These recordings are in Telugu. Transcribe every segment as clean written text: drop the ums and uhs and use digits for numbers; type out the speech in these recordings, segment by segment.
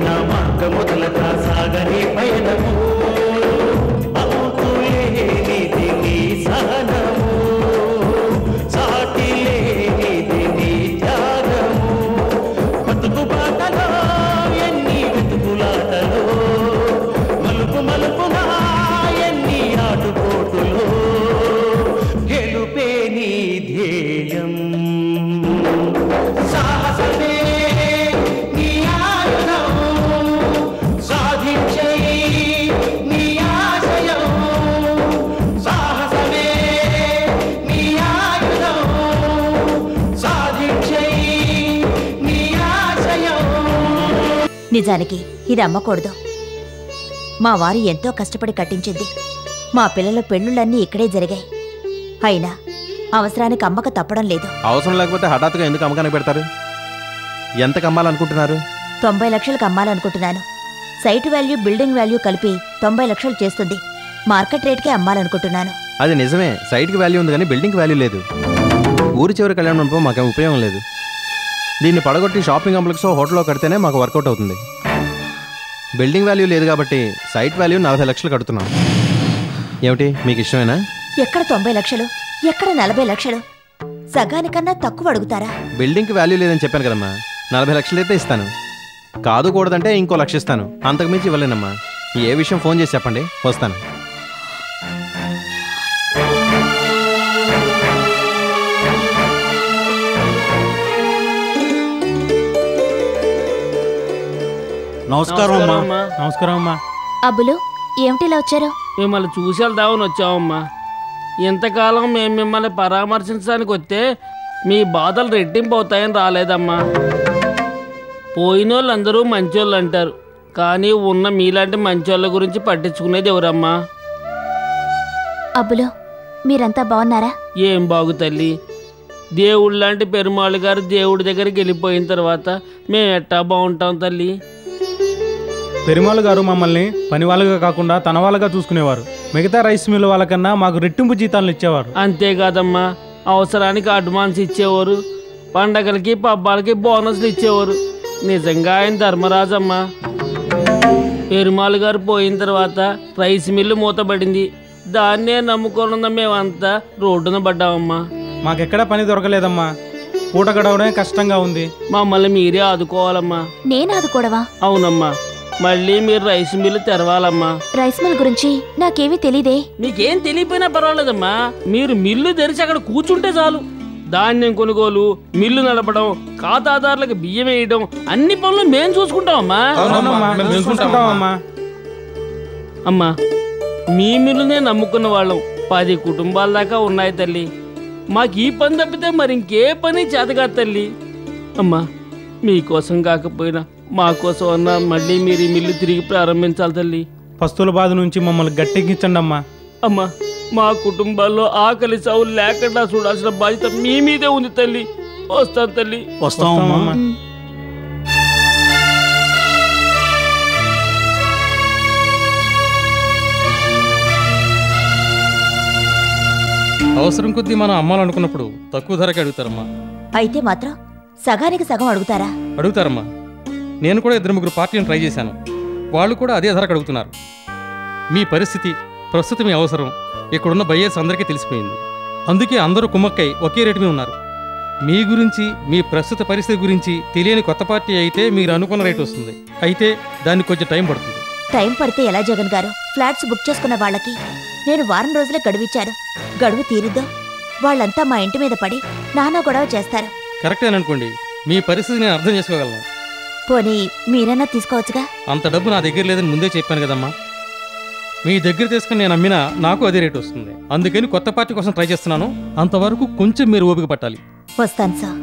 నా మార్గముదలక సాగని పయనము అవుతులేనిది నీ సహనము సాటిలేనిది నీ త్యాగము బతుకు బాటలో ఎన్ని వెతుకులాటలో మలుపు మలుపునా ఎన్ని ఆటుపోటులో గెలుపే నీ ధ్యేయం సాహసమే నీ ఆయుధం సాధించే నీ ఆశయం సాహసమే నీ ఆయుధం సాధించే నీ ఆశయం. నిజానికి ఇది అమ్మకూడదు. మా వారు ఎంతో కష్టపడి కట్టించింది. మా పిల్లల పెళ్ళుళ్ళన్నీ ఇక్కడే జరిగాయి. అయినా అవసరానికి అమ్మక తప్పడం లేదు. అవసరం లేకపోతే హఠాత్తుగా ఎందుకు అమ్మకానికి పెడతారు? ఎంతకు అమ్మాలనుకుంటున్నారు? 90 లక్షలకు అమ్మాలనుకుంటున్నాను. సైట్ వాల్యూ బిల్డింగ్ వాల్యూ కలిపి 90 లక్షలు చేస్తుంది. మార్కెట్ రేట్కే అమ్మాలనుకుంటున్నాను. అది నిజమే, సైట్కి వాల్యూ ఉంది కానీ బిల్డింగ్కి వాల్యూ లేదు. ఊరి చివరి కళ్యాణ మండపం మాకేం ఉపయోగం లేదు. దీన్ని పడగొట్టి షాపింగ్ కాంప్లెక్స్ హోటల్లో కడితేనే మాకు వర్కౌట్ అవుతుంది. బిల్డింగ్ వాల్యూ లేదు కాబట్టి సైట్ వాల్యూ 40 లక్షలు కడుతున్నాం. ఏమిటి మీకు ఇష్టమేనా? ఎక్కడ 90 లక్షలు, ఎక్కడ 40 లక్షలు? సగానికన్నా తక్కువ అడుగుతారా? బిల్డింగ్కి వాల్యూ లేదని చెప్పాను కదమ్మా. 40 లక్షలు అయితే ఇస్తాను. కాదు కూడదంటే ఇంకో 1 లక్ష ఇస్తాను. అంతకుమించి ఇవ్వలేనమ్మా. ఏ విషయం ఫోన్ చేసి చెప్పండి, వస్తాను. నమస్కారం అమ్మా. నమస్కారం అమ్మా. అబ్బులు ఏమిటిలా వచ్చారు? మిమ్మల్ని చూసి వెళ్దామని వచ్చామమ్మా. ఇంతకాలం మేము మిమ్మల్ని పరామర్శించడానికి వస్తే మీ బాధలు రెట్టింపు అవుతాయని రాలేదమ్మా. పోయిన వాళ్ళందరూ మంచోళ్ళు అంటారు, కానీ ఉన్న మీలాంటి మంచోళ్ళ గురించి పట్టించుకునేది ఎవరమ్మా? అబ్బులు మీరంతా బాగున్నారా? ఏం బాగు తల్లి, దేవుడు లాంటి పెరుమాళ్ గారు దేవుడి దగ్గరికి వెళ్ళిపోయిన తర్వాత మేము ఎట్టా బాగుంటాం తల్లి. పెరుమాళ్ గారు మమ్మల్ని పని వాళ్ళగా కాకుండా తన వాళ్ళగా చూసుకునేవారు. మిగతా రైస్ మిల్ వాళ్ళకన్నా మాకు రెట్టింపు జీతాలను ఇచ్చేవారు. అంతేకాదమ్మా, అవసరానికి అడ్వాన్స్ ఇచ్చేవారు, పండగలకి పబ్బాలకి బోనస్లు ఇచ్చేవారు. నిజంగా ఆయన ధర్మరాజమ్మా. పెరుమాళ్ గారు పోయిన తర్వాత రైస్ మిల్లు మూతబడింది. దాన్నే నమ్ముకోనున్న మేమంతా రోడ్డున పడ్డామమ్మా. మాకెక్కడా పని దొరకలేదమ్మా. పూట గడవడమే కష్టంగా ఉంది. మమ్మల్ని మీరే ఆదుకోవాలమ్మా. నేను ఆదుకోవడమా? అవునమ్మా, మళ్ళీ మీరు రైస్ మిల్లు తెరవాలమ్మా. రైస్ మిల్ గురించి నాకేమీ తెలీదే. మీకేం తెలియపోయినా పర్వాలేదమ్మా. మీరు మిల్లు తెరిచి అక్కడ కూర్చుంటే చాలు. ధాన్యం కొనుగోలు, మిల్లు నడపడం, ఖాతాదారులకు బియ్యం వేయడం, అన్ని పనులు మేము చూసుకుంటామమ్మా. అమ్మా, మీ మిల్లునే నమ్ముకున్న వాళ్ళం 10 కుటుంబాల దాకా ఉన్నాయి తల్లి. మాకు ఈ పని తప్పితే మరి ఇంకే పని చేతకాదు తల్లి. అమ్మా, మీకోసం కాకపోయినా మా కోసం అన్నా మళ్ళీ మీరు ఈ మిల్లు తిరిగి ప్రారంభించాలి తల్లి. పస్తుల బాధ నుంచి మమ్మల్ని గట్టెక్కించండి అమ్మా. అమ్మా, మా కుటుంబాల్లో ఆకలి సావు లేకుండా చూడాల్సిన బాధ్యత మీ మీదే ఉంది తల్లి. వస్తాను తల్లి. వస్తామమ్మా. అవసరం కొద్దీ మనం అమ్మాలనుకున్నప్పుడు తక్కువ ధరకి అడుగుతారమ్మా. అయితే మాత్రం సగానికి సగం అడుగుతారా? అడుగుతారమ్మా. నేను కూడా 2-3 పార్టీలను ట్రై చేశాను. వాళ్ళు కూడా అదే ధరకు అడుగుతున్నారు. మీ పరిస్థితి, ప్రస్తుతం మీ అవసరం ఇక్కడున్న బయ్యర్స్ అందరికీ తెలిసిపోయింది. అందుకే అందరూ కుమ్మక్కై ఒకే రేటు మీద ఉన్నారు. మీ గురించి, మీ ప్రస్తుత పరిస్థితి గురించి తెలియని కొత్త పార్టీ అయితే మీరు అనుకున్న రేటు వస్తుంది. అయితే దానికి కొంచెం టైం పడుతుంది. టైం పడితే ఎలా జగన్ గారు? ఫ్లాట్స్ బుక్ చేసుకున్న వాళ్ళకి నేను వారం రోజులే గడువిచ్చారు. గడువు తీరిద్దో వాళ్ళంతా మా ఇంటి మీద పడి నానా గొడవ చేస్తారు. కరెక్టేననుకోండి. మీ పరిస్థితి నేను అర్థం చేసుకోగలను. పోనీ మీరైనా తీసుకోవచ్చుగా? అంత డబ్బు నా దగ్గర లేదని ముందే చెప్పాను కదమ్మా. మీ దగ్గర తీసుకుని నేను అమ్మినా నాకు అదే రేటు వస్తుంది. అందుకని కొత్త పార్టీ కోసం ట్రై చేస్తున్నాను. అంతవరకు కొంచెం మీరు ఓపిక పట్టాలి. వస్తాను సార్.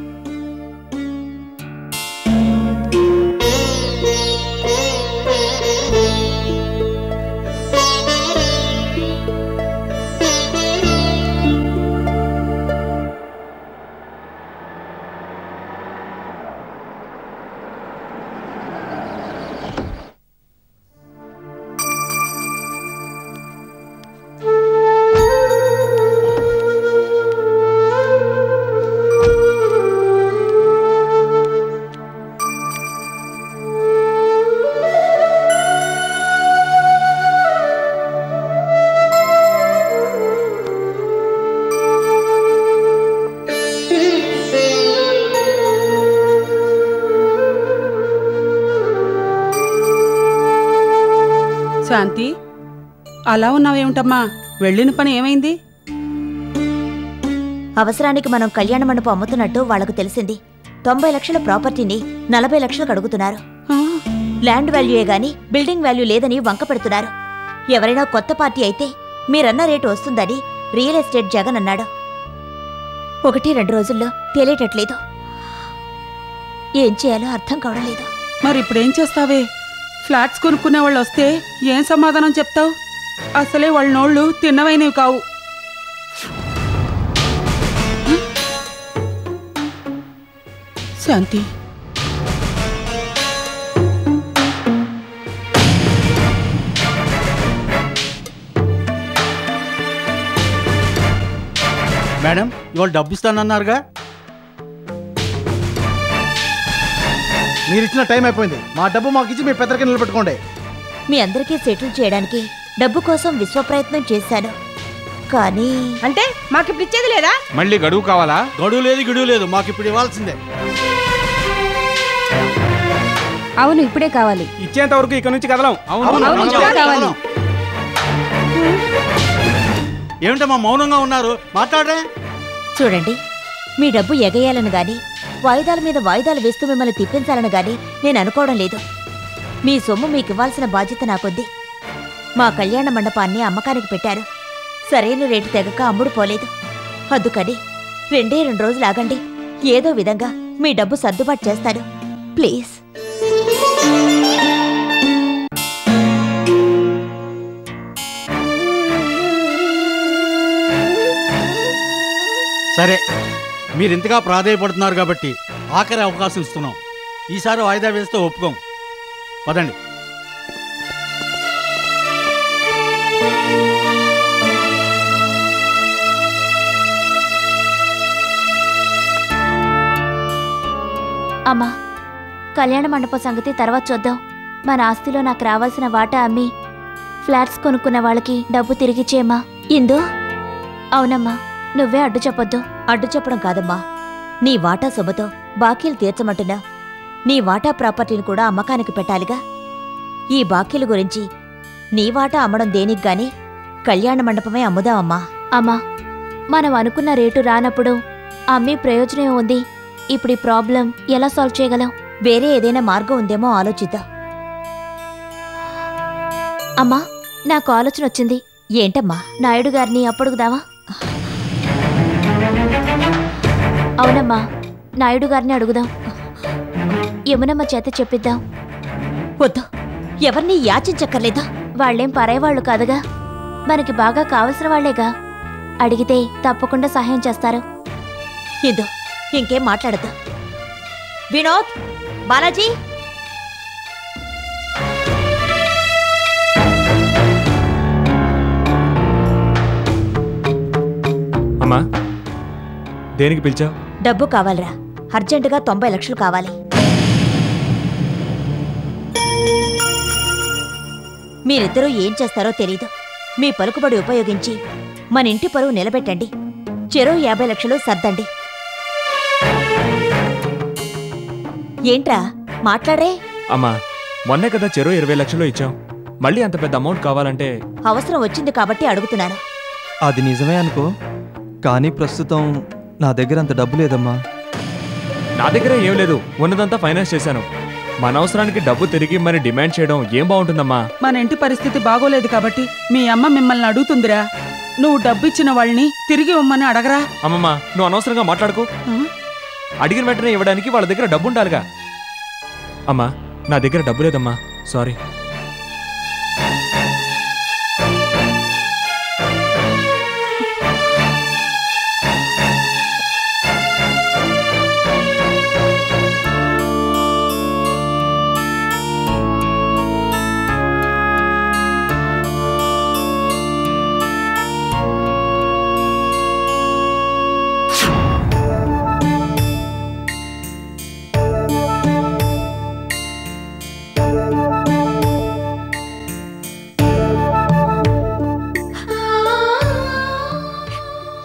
శాంతి, అలా ఉన్నావేమిటమ్మా? వెళ్ళిన పని ఏమైంది? అవసరానికి మనం కళ్యాణ మండపం అమ్ముతున్నట్టు వాళ్లకు తెలిసింది. 90 లక్షల ప్రాపర్టీని 40 లక్షలకు అడుగుతున్నారు. ఆ, ల్యాండ్ వాల్యూయే గాని బిల్డింగ్ వాల్యూ లేదని వంక పెడుతున్నారు. ఎవరైనా కొత్త పార్టీ అయితే మీరన్న రేటు వస్తుందని రియల్ ఎస్టేట్ జగన్ అన్నాడు. 1-2 రోజుల్లో తేలేటట్లేదు. ఏం చేయాలో అర్థం కావడం లేదు. మరి ఇప్పుడేం చేస్తావే? ఫ్లాట్స్ కొనుక్కునే వాళ్ళు వస్తే ఏం సమాధానం చెప్తావు? అసలే వాళ్ళ నోళ్ళు తిన్నవైనవి కావు. శాంతి, మేడం, ఇవాళ డబ్బు ఇస్తానన్నారుగా? మీరు ఇచ్చిన టైం అయిపోయింది. మా డబ్బు మాకు ఇచ్చి మీ పెద్దరికి నిలబెట్టుకోండి. మీ అందరికీ సెటిల్ చేయడానికి డబ్బు కోసం విశ్వప్రయత్నం చేశాను. కానీ అంటే మాకిప్పుడు ఇచ్చేది లేదా? మళ్ళీ గడువు కావాలా? గడువు లేదు, గిడువు లేదు, మాకు ఇప్పుడు ఇవ్వాల్సిందే. అవును, ఇప్పుడే కావాలి. ఇచ్చేంత వరకు ఇక్కడ నుంచి కదలం. అవును, ఇప్పుడే కావాలి. ఏమిటమ్మా మౌనంగా ఉన్నారు? మాట్లాడరే. చూడండి, మీ డబ్బు ఎగేయాలని గాని వాయిదాల మీద వాయిదాలు వేస్తూ మిమ్మల్ని తిప్పించాలని గాని నేను అనుకోవడం లేదు. మీ సొమ్ము మీకివ్వాల్సిన బాధ్యత నాకొద్ది. మా కళ్యాణ మండపాన్ని అమ్మకానికి పెట్టారు. సరైన రేటు తెగక అమ్ముడు పోలేదు. అందుకని 2 రోజులు ఆగండి. ఏదో విధంగా మీ డబ్బు సర్దుబాటు చేస్తాను. ప్లీజ్. సరే, మీరు ఇంతగా ప్రాధేయపడుతున్నారు కాబట్టి ఆఖరి అవకాశం ఇస్తున్నాం. ఈసారి వాయిదా వేస్తే ఒప్పుకోం. పదండి. అమ్మా, కళ్యాణ మండపం సంగతి తర్వాత చూద్దాం. మన ఆస్తిలో నాకు రావాల్సిన వాటా అమ్మి ఫ్లాట్స్ కొనుక్కున్న వాళ్ళకి డబ్బు తిరిగిచ్చేయమ్మా. ఇందు? అవునమ్మా, నువ్వే అడ్డు చెప్పొద్దు. అడ్డు చెప్పడం కాదమ్మా, నీ వాటా సొమ్ముతో బాకీలు తీర్చమంటున్నా. నీ వాటా ప్రాపర్టీని కూడా అమ్మకానికి పెట్టాలిగా. ఈ బాకీల గురించి నీ వాటా అమ్మడం దేనికి గాని కళ్యాణ మండపమే అమ్ముదామమ్మా. అమ్మా, మనం అనుకున్న రేటు రానప్పుడు అమ్మి ప్రయోజనం ఉంది. ఇప్పుడు ఈ ప్రాబ్లం ఎలా సాల్వ్ చేయగలం? వేరే ఏదైనా మార్గం ఉందేమో ఆలోచిద్దాం. అమ్మా, నాకు ఆలోచన వచ్చింది. ఏంటమ్మా? నాయుడు గారిని అప్పడుగుదావా? అవునమ్మా, నాయుడు గారిని అడుగుదాం. యమునమ్మ చేత చెప్పిద్దాం. వద్దు, ఎవరిని యాచించక్కర్లేదా? వాళ్లేం పరాయవాళ్లు కాదుగా, మనకి బాగా కావలసిన వాళ్లేగా. అడిగితే తప్పకుండా సహాయం చేస్తారు. ఇదో ఇంకేం మాట్లాడద్దు. వినోద్, బాలాజీ, అమ్మా, దేనికి పిలిచావు? డబ్బు కావాలరా. అర్జెంటుగా 90 లక్షలు కావాలి. మీరిద్దరూ ఏం చేస్తారో తెలీదు. మీ పలుకుబడి ఉపయోగించి మన ఇంటి పరువు నిలబెట్టండి. చెరో 50 లక్షలు సర్దండి. ఏంట్రా మాట్లాడరే? అమ్మా, మొన్నే కదా చెరో 20 లక్షలు ఇచ్చాం. మళ్ళీ అంత పెద్ద అమౌంట్ కావాలంటే? అవసరం వచ్చింది కాబట్టి అడుగుతున్నాను. అది నిజమే అనుకో, కానీ ప్రస్తుతం నా దగ్గర అంత డబ్బు లేదమ్మా. నా దగ్గర ఏం లేదు, ఉన్నదంతా ఫైనాన్స్ చేశాను. మన అవసరానికి డబ్బు తిరిగి మరి డిమాండ్ చేయడం ఏం బాగుంటుందమ్మా? మన ఇంటి పరిస్థితి బాగోలేదు కాబట్టి మీ అమ్మ మిమ్మల్ని అడుగుతుందిరా. నువ్వు డబ్బు ఇచ్చిన వాళ్ళని తిరిగి ఇవ్వమని అడగరా. అమ్మమ్మ, నువ్వు అనవసరంగా మాట్లాడుకో. అడిగిన వెంటనే ఇవ్వడానికి వాళ్ళ దగ్గర డబ్బు ఉండాలిగా. అమ్మా, నా దగ్గర డబ్బు లేదమ్మా, సారీ.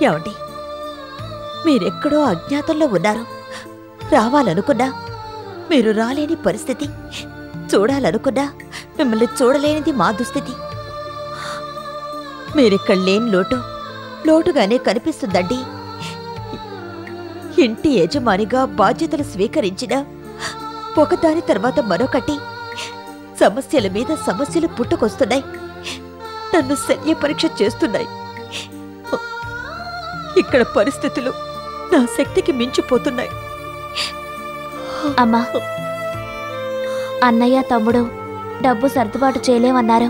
ఏమండి, మీరెక్కడో అజ్ఞాతంలో ఉన్నారు. రావాలనుకున్నా మీరు రాలేని పరిస్థితి. చూడాలనుకున్నా మిమ్మల్ని చూడలేనిది మా దుస్థితి. మీరిక్కడ లేని లోటుగానే కనిపిస్తుందండి. ఇంటి యజమానిగా బాధ్యతలు స్వీకరించిన ఒకదాని తర్వాత మరొకటి సమస్యల మీద సమస్యలు పుట్టుకొస్తున్నాయి. నన్ను శల్య పరీక్ష చేస్తున్నాయి. ఇక్కడ పరిస్థితులు నా శక్తికి మించిపోతున్నాయి. అమ్మా, అన్నయ్య తమ్ముడు డబ్బు సర్దుబాటు చేయలేమన్నారు.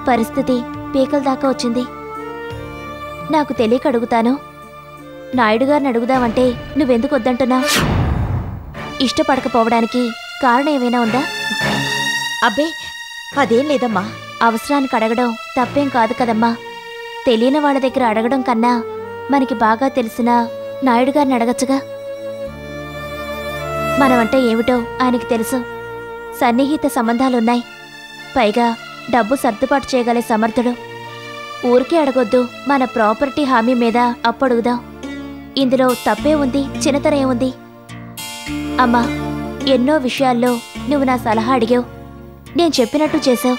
పరిస్థితి పీకల దాకా వచ్చింది. నాకు తెలియక అడుగుతాను, నాయుడు గారిని అడుగుదామంటే నువ్వెందుకు వద్దంటున్నావు? ఇష్టపడకపోవడానికి కారణం ఏమైనా ఉందా? అబ్బే, అదేం లేదమ్మా. అవసరానికి అడగడం తప్పేం కాదు కదమ్మా. తెలియని వాళ్ళ దగ్గర అడగడం కన్నా మనకి బాగా తెలిసిన నాయుడు గారిని అడగచ్చుగా. మనమంటే ఏమిటో ఆయనకి తెలుసు. సన్నిహిత సంబంధాలున్నాయి. పైగా డబ్బు సర్దుబాటు చేయగలే సమర్థుడు. ఊరికే అడగొద్దు, మన ప్రాపర్టీ హామీ మీద అప్పడుగుదాం. ఇందులో తప్పే ఉంది, చిన్నతనం ఏముంది? అమ్మా, ఎన్నో విషయాల్లో నువ్వు నా సలహా అడిగావు, నేను చెప్పినట్టు చేసావు.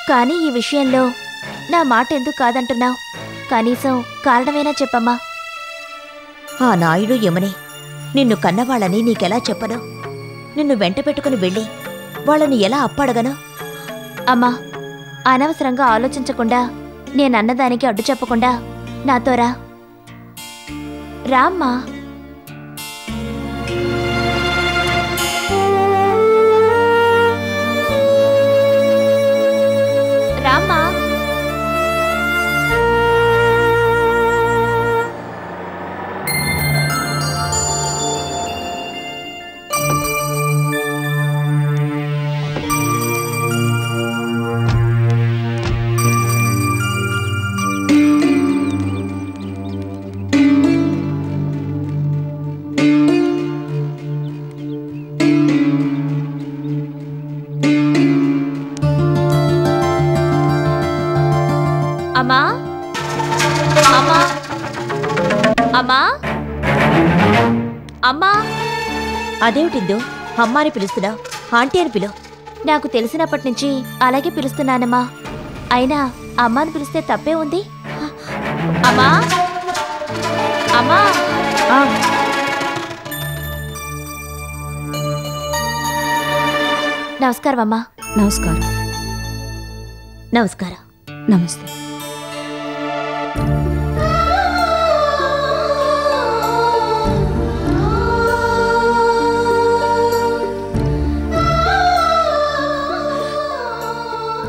కానీ ఈ విషయంలో నా మాట ఎందుకు కాదంటున్నావు? కనీసం కారణమైనా చెప్పమ్మా. ఆ నాయుడు యమునే నిన్ను కన్నవాళ్ళని నీకెలా చెప్పను? నిన్ను వెంట పెట్టుకుని వెళ్ళి వాళ్ళని ఎలా అప్పడగను? అమ్మా, అనవసరంగా ఆలోచించకుండా, నేనన్నదానికి అడ్డు చెప్పకుండా నాతో రా. రామ్మా. రామ్మా. అమ్మా, అమ్మా, అమ్మా, అమ్మా. అదేమిటిందో అమ్మా అని పిలుస్తున్నావు? ఆంటీ అని పిలు. నాకు తెలిసినప్పటి నుంచి అలాగే పిలుస్తున్నానమ్మా. అయినా అమ్మాని పిలిస్తే తప్పే ఉంది? అమ్మా, అమ్మా. నమస్కారం అమ్మా. నమస్కారం. నమస్కారం. నమస్తే.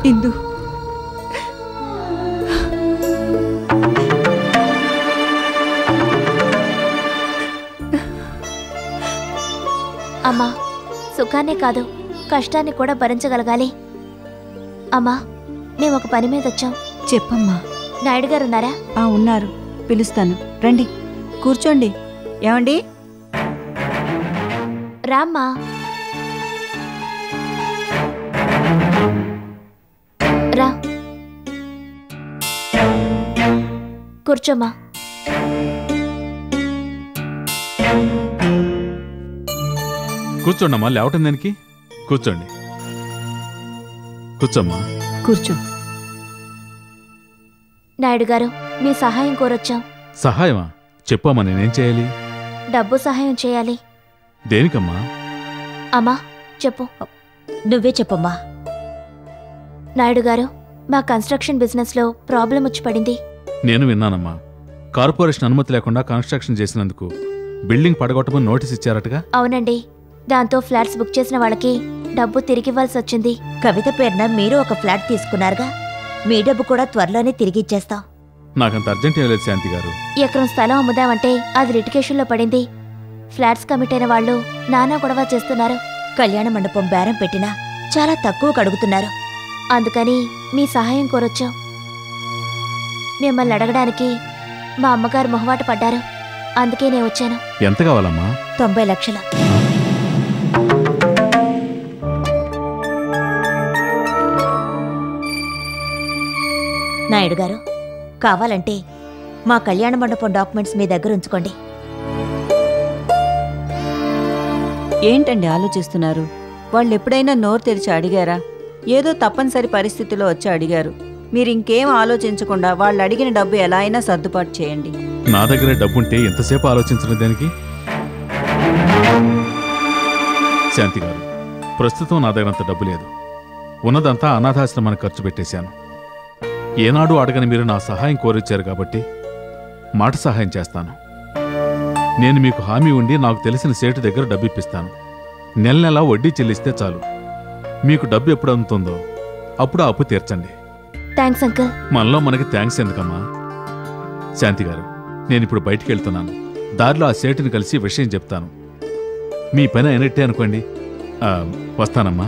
ఇందు, అమ్మా, సుఖాన్నే కాదు కష్టాన్ని కూడా భరించగలగాలి. అమ్మా, మేము ఒక పని మీద వచ్చాం. చెప్పమ్మా. నాయుడు గారు ఉన్నారా? ఉన్నారు, పిలుస్తాను. రండి, కూర్చోండి. ఏమండి? రామ్మా. రా, కూర్చోమ్మా. కూర్చోండమ్మా, లేవటం దానికి. కూర్చోండి. కూర్చోమ్మా. కూర్చో. నాయుడు గారు, మీ సహాయం కోరొచ్చాం. సహాయమా? చెప్పమ్మా, నేనేం చేయాలి? డబ్బు సహాయం చేయాలి. దేనికమ్మా? అమ్మా, చెప్పు. నువ్వే చెప్పమ్మా. నాయుడు గారు, మా కన్స్ట్రక్షన్ బిజినెస్లో ప్రాబ్లం వచ్చి పడింది. నేను విన్నానమ్మా. కార్పొరేషన్ అనుమతి లేకుండా కన్స్ట్రక్షన్ చేసినందుకు బిల్డింగ్ పడగొట్టమని నోటీస్ ఇచ్చారటగా? అవునండి. దాంతో ఫ్లాట్స్ బుక్ చేసిన వాళ్ళకి డబ్బు తిరిగివ్వాల్సి వచ్చింది. కవిత పేరున మీరు ఒక ఫ్లాట్ తీసుకున్నారుగా, మీ డబ్బు కూడా త్వరలోనే తిరిగి ఇచ్చేస్తాం. నాకంత అర్జెంట్ ఏం లేదు శాంతి గారు. ఎకరం స్థలం అమ్ముదామంటే అది లిటికేషన్లో పడింది. ఫ్లాట్స్ కమిట్ అయిన వాళ్ళు నానా గొడవ చేస్తున్నారు. కళ్యాణ మండపం బేరం పెట్టినా చాలా తక్కువ కడుగుతున్నారు. అందుకని మీ సహాయం కోరొచ్చాం. మిమ్మల్ని అడగడానికి మా అమ్మగారు మొహమాట పడ్డారు. అందుకే నేను వచ్చాను. ఎంత కావాలమ్మా? 90 లక్షలు. నాయుడు గారు, కావాలంటే మా కళ్యాణ మండపం డాక్యుమెంట్స్ మీ దగ్గర ఉంచుకోండి. ఏంటండి ఆలోచిస్తున్నారు? వాళ్ళు ఎప్పుడైనా నోరు తెరిచి అడిగారా? ఏదో తప్పనిసరి పరిస్థితిలో వచ్చి అడిగారు. మీరు ఇంకేం ఆలోచించకుండా వాళ్ళు అడిగిన డబ్బు ఎలా అయినా సర్దుబాటు చేయండి. నా దగ్గర డబ్బుంటే ఎంతసేపు ఆలోచించడం దానికి? శాంతి గారు, ప్రస్తుతం నా దగ్గర అంత డబ్బు లేదు. ఉన్నదంతా అనాథాశ్రమానికి ఖర్చు పెట్టేశాను. ఏనాడు అడగని మీరు నా సహాయం కోరిచ్చారు కాబట్టి మాట సహాయం చేస్తాను. నేను మీకు హామీ ఉండి నాకు తెలిసిన సేటు దగ్గర డబ్బు ఇప్పిస్తాను. నెల నెలా వడ్డీ చెల్లిస్తే చాలు. మీకు డబ్బు ఎప్పుడు అందుతుందో అప్పుడు ఆ అప్పు తీర్చండి. Thanks uncle. మనలో మనకి థ్యాంక్స్ ఎందుకమ్మా? శాంతి గారు, నేనిప్పుడు బయటికి వెళ్తున్నాను. దారిలో ఆ సేటుని కలిసి విషయం చెప్తాను. మీ పని అయినట్టే అనుకోండి. వస్తానమ్మా.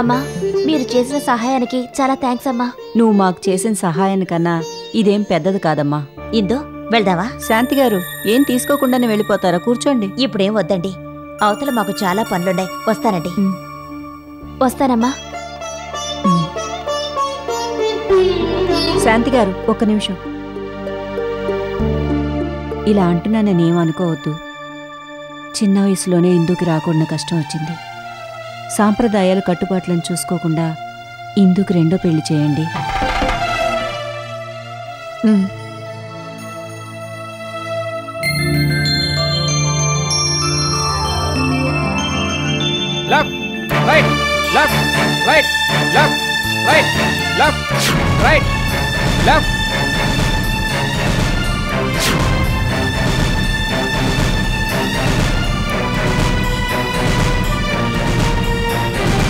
అమ్మా, మీరు చేసిన సహాయానికి చాలా థ్యాంక్స్ అమ్మా. నువ్వు మాకు చేసిన సహాయానికన్నా ఇదేం పెద్దది కాదమ్మా. ఇందు వెళ్దావా? శాంతి గారు, ఏం తీసుకోకుండానే వెళ్ళిపోతారా? కూర్చోండి. ఇప్పుడేం వద్దండి, అవతల మాకు చాలా పనులున్నాయి. వస్తానండి. వస్తానమ్మా. శాంతి గారు, ఒక్క నిమిషం. ఇలా అంటున్నా నేనేమనుకోవద్దు. చిన్న వయసులోనే ఇందుకు రాకూడన కష్టం వచ్చింది. సాంప్రదాయాలు కట్టుబాట్లను చూసుకోకుండా ఇందుకు రెండో పెళ్లి చేయండి. Left right left right left right left right left